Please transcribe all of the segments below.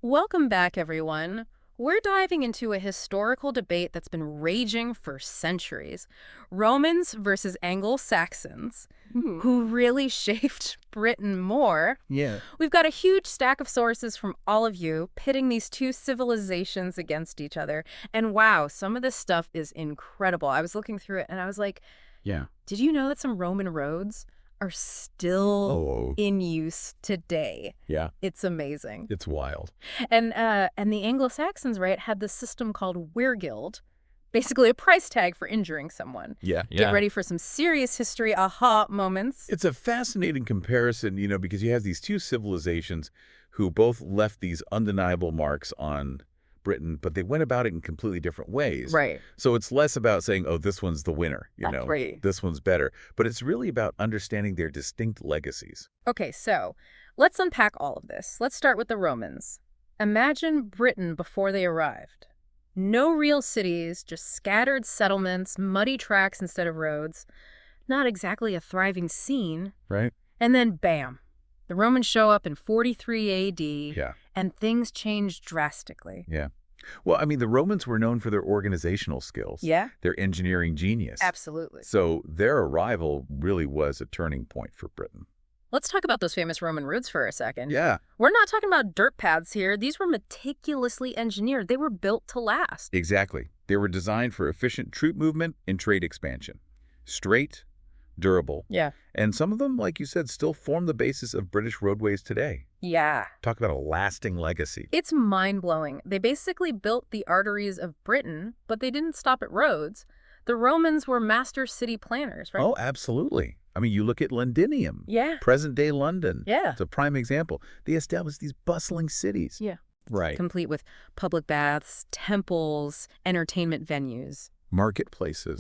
Welcome back, everyone. We're diving into a historical debate that's been raging for centuries. Romans versus Anglo Saxons. Who really shaped Britain more? Yeah. We've got a huge stack of sources from all of you pitting these two civilizations against each other. And wow, some of this stuff is incredible. I was looking through it and I was like, Yeah. did you know that some Roman roads are still Oh, in use today? yeah. It's amazing. It's wild. And the Anglo-Saxons, right, had this system called weregild, basically a price tag for injuring someone. Yeah. Get ready for some serious history aha moments. It's a fascinating comparison, because you have these two civilizations who both left these undeniable marks on Britain, but they went about it in completely different ways. Right. So it's less about saying, oh, this one's the winner, That's right. this one's better. But it's really about understanding their distinct legacies. Okay, so let's unpack all of this. Let's start with the Romans. Imagine Britain before they arrived. No real cities, just scattered settlements, muddy tracks instead of roads. Not exactly a thriving scene. Right? And then bam, the Romans show up in 43 A.D. Yeah. And things change drastically. Yeah. Well, the Romans were known for their organizational skills. Yeah? Their engineering genius. Absolutely. So their arrival really was a turning point for Britain. Let's talk about those famous Roman roads for a second. Yeah. We're not talking about dirt paths here. These were meticulously engineered. They were built to last. Exactly. They were designed for efficient troop movement and trade expansion. Straight, durable. Yeah. And some of them, like you said, still form the basis of British roadways today. Yeah. Talk about a lasting legacy. It's mind-blowing. They basically built the arteries of Britain, but they didn't stop at roads. The Romans were master city planners, right? Oh, absolutely. You look at Londinium. Yeah. Present-day London. Yeah. It's a prime example. They established these bustling cities. Yeah. Right. Complete with public baths, temples, entertainment venues. Marketplaces.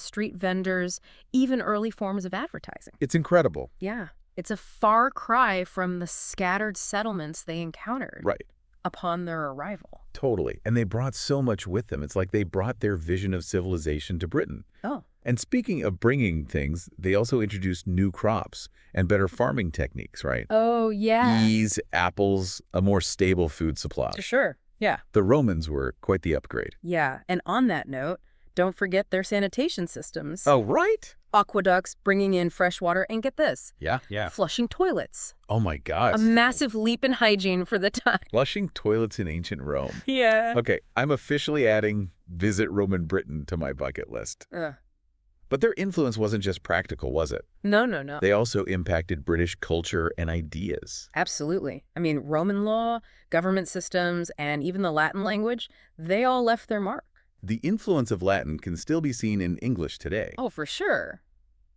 Street vendors, even early forms of advertising. It's incredible. Yeah. It's a far cry from the scattered settlements they encountered Right. upon their arrival. Totally. And they brought so much with them. It's like they brought their vision of civilization to Britain. Oh. And speaking of bringing things, they also introduced new crops and better farming techniques, right? Oh, yeah. Peas, apples, a more stable food supply. Sure. Yeah. The Romans were quite the upgrade. Yeah. And on that note, don't forget their sanitation systems. Oh, right? Aqueducts, bringing in fresh water, and get this. Yeah. Flushing toilets. Oh, my gosh. A massive leap in hygiene for the time. Flushing toilets in ancient Rome. Yeah. Okay, I'm officially adding Visit Roman Britain to my bucket list. But their influence wasn't just practical, was it? No. They also impacted British culture and ideas. Absolutely. Roman law, government systems, and even the Latin language, they all left their mark. The influence of Latin can still be seen in English today. Oh, for sure.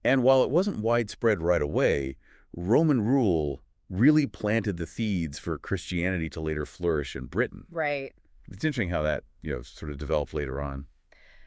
And while it wasn't widespread right away, Roman rule really planted the seeds for Christianity to later flourish in Britain. Right. It's interesting how that, sort of developed later on.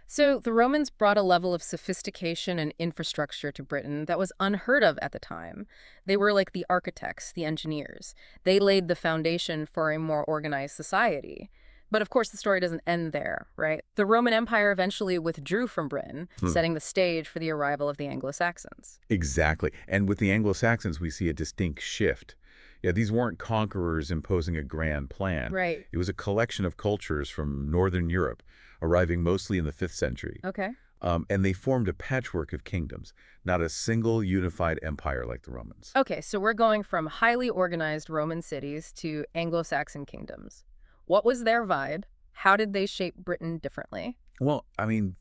So the Romans brought a level of sophistication and infrastructure to Britain that was unheard of at the time. They were like the architects, the engineers. They laid the foundation for a more organized society. But of course, the story doesn't end there, right? The Roman Empire eventually withdrew from Britain, setting the stage for the arrival of the Anglo-Saxons. Exactly. And with the Anglo-Saxons, we see a distinct shift. Yeah, these weren't conquerors imposing a grand plan. Right. It was a collection of cultures from Northern Europe, arriving mostly in the 5th century. Okay. And they formed a patchwork of kingdoms, not a single unified empire like the Romans. Okay, so we're going from highly organized Roman cities to Anglo-Saxon kingdoms. What was their vibe? How did they shape Britain differently? Well,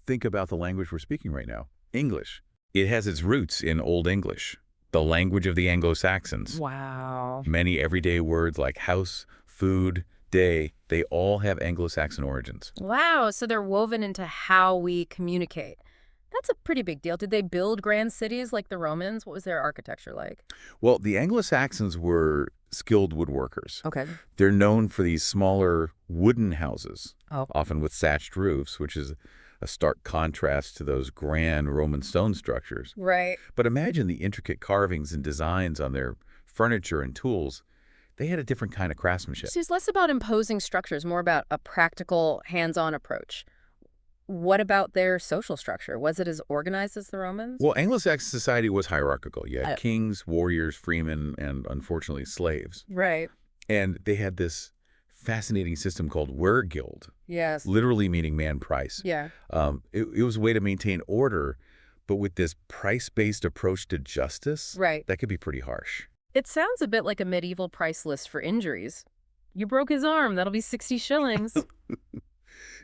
think about the language we're speaking right now. English. It has its roots in Old English, the language of the Anglo-Saxons. Wow. Many everyday words like house, food, day, they all have Anglo-Saxon origins. Wow, so they're woven into how we communicate. That's a pretty big deal. Did they build grand cities like the Romans? What was their architecture like? Well, the Anglo-Saxons were skilled woodworkers. Okay. They're known for these smaller wooden houses, Oh. often with thatched roofs, which is a stark contrast to those grand Roman stone structures. Right. But imagine the intricate carvings and designs on their furniture and tools. They had a different kind of craftsmanship. So it's less about imposing structures, more about a practical, hands-on approach. What about their social structure? Was it as organized as the Romans? Well, Anglo-Saxon society was hierarchical. You had Uh, kings, warriors, freemen, and unfortunately slaves. Right. And they had this fascinating system called Wergild, Yes. literally meaning man price. Yeah. It was a way to maintain order, but with this price-based approach to justice, Right. that could be pretty harsh. It sounds a bit like a medieval price list for injuries. You broke his arm, that'll be 60 shillings.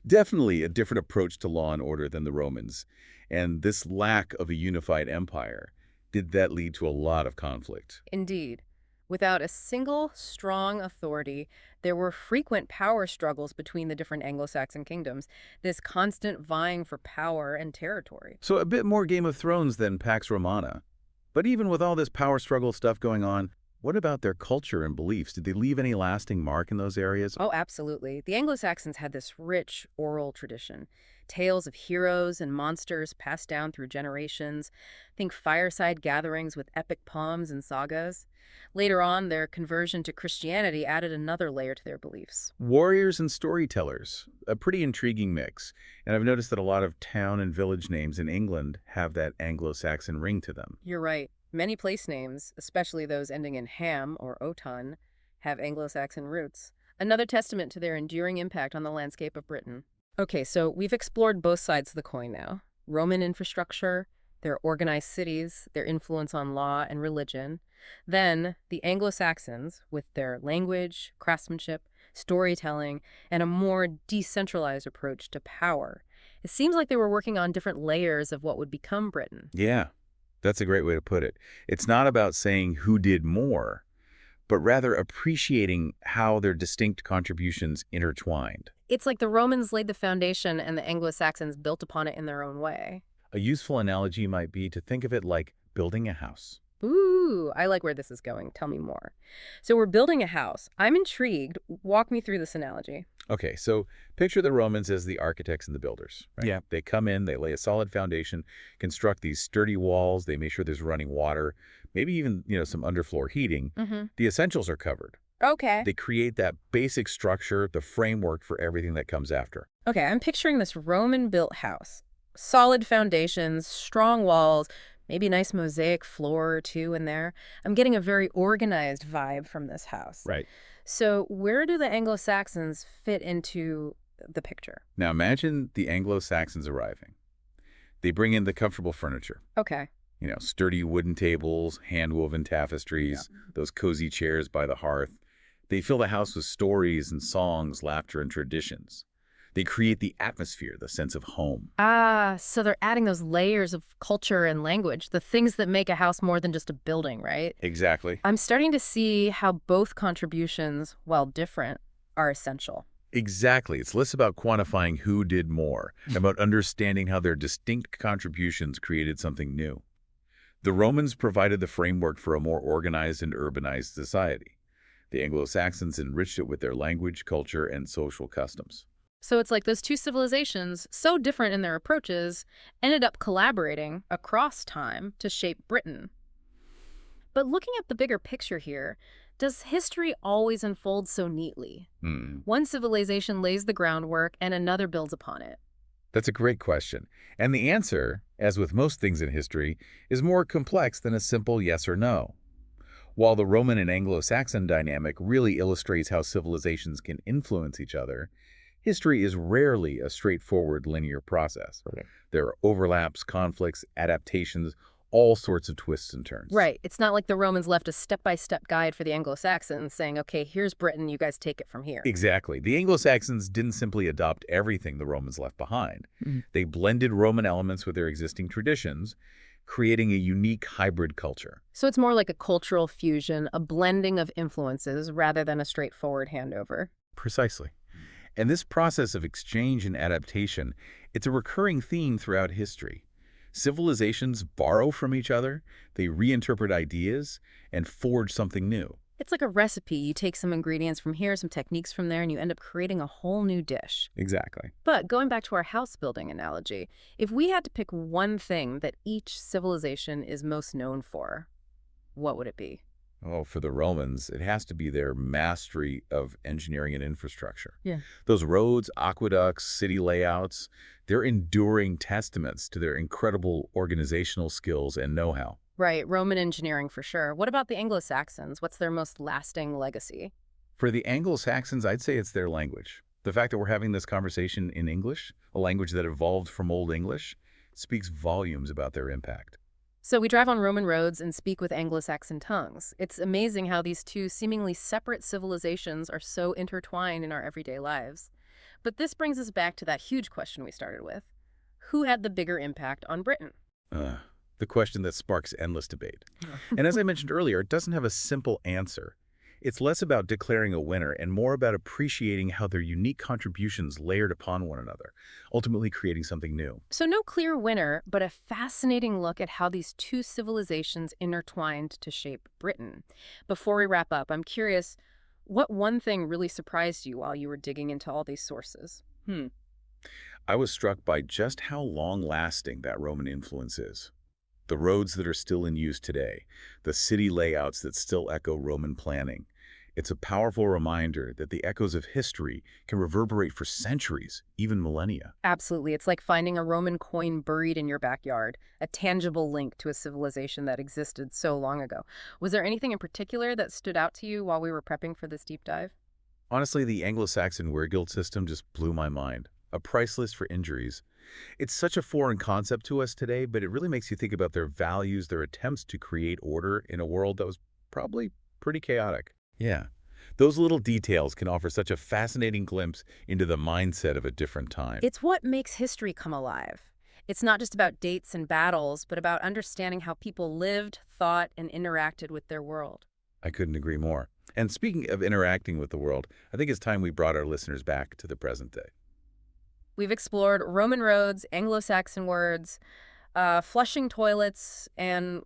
Definitely a different approach to law and order than the Romans. And this lack of a unified empire, did that lead to a lot of conflict? Indeed. Without a single strong authority, there were frequent power struggles between the different Anglo-Saxon kingdoms, this constant vying for power and territory. So a bit more Game of Thrones than Pax Romana. But even with all this power struggle stuff going on, what about their culture and beliefs? Did they leave any lasting mark in those areas? Oh, absolutely. The Anglo-Saxons had this rich oral tradition. Tales of heroes and monsters passed down through generations. Think fireside gatherings with epic poems and sagas. Later on, their conversion to Christianity added another layer to their beliefs. Warriors and storytellers, a pretty intriguing mix. And I've noticed that a lot of town and village names in England have that Anglo-Saxon ring to them. You're right. Many place names, especially those ending in ham or otan, have Anglo-Saxon roots. Another testament to their enduring impact on the landscape of Britain. Okay, so we've explored both sides of the coin now. Roman infrastructure, their organized cities, their influence on law and religion. Then the Anglo-Saxons, with their language, craftsmanship, storytelling, and a more decentralized approach to power. It seems like they were working on different layers of what would become Britain. Yeah, that's a great way to put it. It's not about saying who did more, but rather appreciating how their distinct contributions intertwined. It's like the Romans laid the foundation and the Anglo-Saxons built upon it in their own way. A useful analogy might be to think of it like building a house. Ooh, I like where this is going. Tell me more. So we're building a house. I'm intrigued. Walk me through this analogy. Okay, so picture the Romans as the architects and the builders, right? Yeah. They come in, they lay a solid foundation, construct these sturdy walls, they make sure there's running water, maybe even, some underfloor heating. Mm-hmm. The essentials are covered. Okay. They create that basic structure, the framework for everything that comes after. Okay, I'm picturing this Roman-built house. Solid foundations, strong walls, maybe a nice mosaic floor or two in there. I'm getting a very organized vibe from this house. Right. So where do the Anglo-Saxons fit into the picture? Now imagine the Anglo-Saxons arriving. They bring in the comfortable furniture. Okay. Sturdy wooden tables, hand-woven tapestries, those cozy chairs by the hearth. They fill the house with stories and songs, laughter, and traditions. They create the atmosphere, the sense of home. Ah, so they're adding those layers of culture and language, the things that make a house more than just a building, right? Exactly. I'm starting to see how both contributions, while different, are essential. Exactly. It's less about quantifying who did more, about understanding how their distinct contributions created something new. The Romans provided the framework for a more organized and urbanized society. The Anglo-Saxons enriched it with their language, culture, and social customs. So it's like those two civilizations, so different in their approaches, ended up collaborating across time to shape Britain. But looking at the bigger picture here, does history always unfold so neatly? One civilization lays the groundwork and another builds upon it. That's a great question. And the answer, as with most things in history, is more complex than a simple yes or no. While the Roman and Anglo-Saxon dynamic really illustrates how civilizations can influence each other, history is rarely a straightforward linear process. Okay. There are overlaps, conflicts, adaptations, all sorts of twists and turns. Right. It's not like the Romans left a step-by-step guide for the Anglo-Saxons saying, okay, here's Britain, you guys take it from here. Exactly. The Anglo-Saxons didn't simply adopt everything the Romans left behind. They blended Roman elements with their existing traditions, creating a unique hybrid culture. So it's more like a cultural fusion, a blending of influences rather than a straightforward handover. Precisely. And this process of exchange and adaptation, it's a recurring theme throughout history. Civilizations borrow from each other, they reinterpret ideas, and forge something new. It's like a recipe. You take some ingredients from here, some techniques from there, and you end up creating a whole new dish. Exactly. But going back to our house building analogy, if we had to pick one thing that each civilization is most known for, what would it be? Oh, for the Romans, it has to be their mastery of engineering and infrastructure. Yeah. Those roads, aqueducts, city layouts, they're enduring testaments to their incredible organizational skills and know-how. Right, Roman engineering for sure. What about the Anglo-Saxons? What's their most lasting legacy? For the Anglo-Saxons, I'd say it's their language. The fact that we're having this conversation in English, a language that evolved from Old English, speaks volumes about their impact. So we drive on Roman roads and speak with Anglo-Saxon tongues. It's amazing how these two seemingly separate civilizations are so intertwined in our everyday lives. But this brings us back to that huge question we started with. Who had the bigger impact on Britain? Uh, the question that sparks endless debate. And as I mentioned earlier, it doesn't have a simple answer. It's less about declaring a winner and more about appreciating how their unique contributions layered upon one another, ultimately creating something new. So no clear winner, but a fascinating look at how these two civilizations intertwined to shape Britain. Before we wrap up, I'm curious, what one thing really surprised you while you were digging into all these sources? I was struck by just how long-lasting that Roman influence is. The roads that are still in use today, the city layouts that still echo Roman planning. It's a powerful reminder that the echoes of history can reverberate for centuries, even millennia. Absolutely. It's like finding a Roman coin buried in your backyard, a tangible link to a civilization that existed so long ago. Was there anything in particular that stood out to you while we were prepping for this deep dive? Honestly, the Anglo-Saxon weregild system just blew my mind. A price list for injuries. It's such a foreign concept to us today, but it really makes you think about their values, their attempts to create order in a world that was probably pretty chaotic. Yeah. Those little details can offer such a fascinating glimpse into the mindset of a different time. It's what makes history come alive. It's not just about dates and battles, but about understanding how people lived, thought, and interacted with their world. I couldn't agree more. And speaking of interacting with the world, I think it's time we brought our listeners back to the present day. We've explored Roman roads, Anglo-Saxon words, flushing toilets, and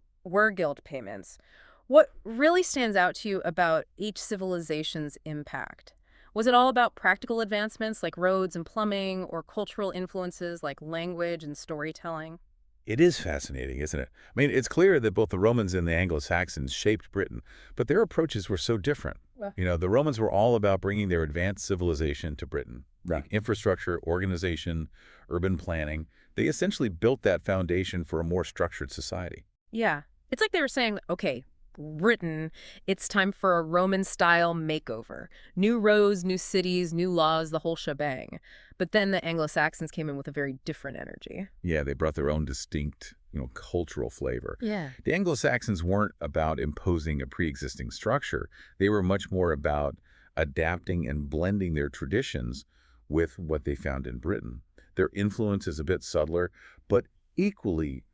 guild payments. What really stands out to you about each civilization's impact? Was it all about practical advancements like roads and plumbing, or cultural influences like language and storytelling? It is fascinating, isn't it? I mean, it's clear that both the Romans and the Anglo-Saxons shaped Britain, but their approaches were so different. Well, The Romans were all about bringing their advanced civilization to Britain. Right. Infrastructure, organization, urban planning. They essentially built that foundation for a more structured society. Yeah. It's like they were saying, okay, Britain, it's time for a Roman-style makeover. New roads, new cities, new laws, the whole shebang. But then the Anglo-Saxons came in with a very different energy. Yeah, they brought their own distinct, cultural flavor. Yeah. The Anglo-Saxons weren't about imposing a pre-existing structure. They were much more about adapting and blending their traditions with what they found in Britain. Their influence is a bit subtler, but equally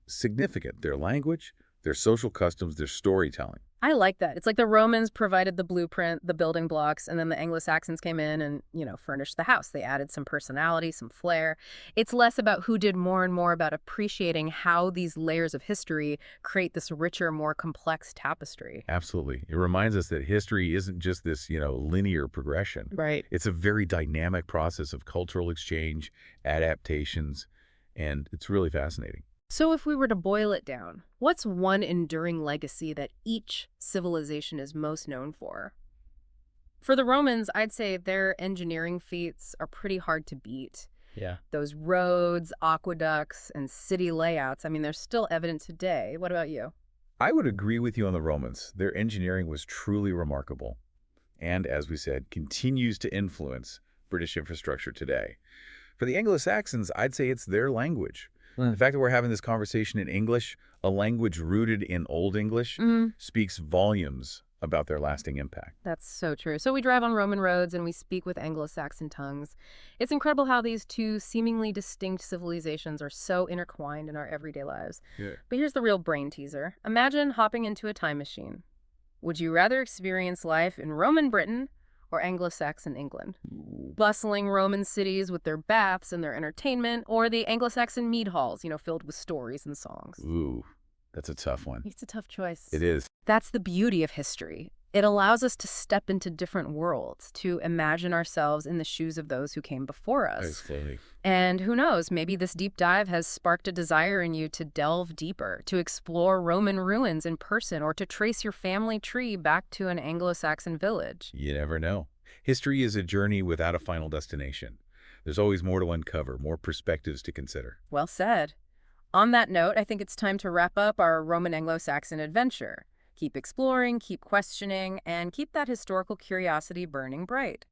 significant. Their language, their social customs, their storytelling. I like that. It's like the Romans provided the blueprint, the building blocks, and then the Anglo-Saxons came in and, furnished the house. They added some personality, some flair. It's less about who did more and more about appreciating how these layers of history create this richer, more complex tapestry. Absolutely. It reminds us that history isn't just this, linear progression. Right. It's a very dynamic process of cultural exchange, adaptations, and it's really fascinating. So if we were to boil it down, what's one enduring legacy that each civilization is most known for? For the Romans, I'd say their engineering feats are pretty hard to beat. Yeah. Those roads, aqueducts, and city layouts, I mean, they're still evident today. What about you? I would agree with you on the Romans. Their engineering was truly remarkable and, as we said, continues to influence British infrastructure today. For the Anglo-Saxons, I'd say it's their language. The fact that we're having this conversation in English, a language rooted in Old English, speaks volumes about their lasting impact. That's so true. So we drive on Roman roads and we speak with Anglo-Saxon tongues. It's incredible how these two seemingly distinct civilizations are so intertwined in our everyday lives. Yeah. But here's the real brain teaser. Imagine hopping into a time machine. Would you rather experience life in Roman Britain or Anglo-Saxon England? Bustling Roman cities with their baths and their entertainment, or the Anglo-Saxon mead halls, filled with stories and songs? Ooh, that's a tough one. It's a tough choice. It is. That's the beauty of history. It allows us to step into different worlds, to imagine ourselves in the shoes of those who came before us. Absolutely. And who knows, maybe this deep dive has sparked a desire in you to delve deeper, to explore Roman ruins in person, or to trace your family tree back to an Anglo-Saxon village. You never know. History is a journey without a final destination. There's always more to uncover, more perspectives to consider. Well said. On that note, I think it's time to wrap up our Roman Anglo-Saxon adventure. Keep exploring, keep questioning, and keep that historical curiosity burning bright.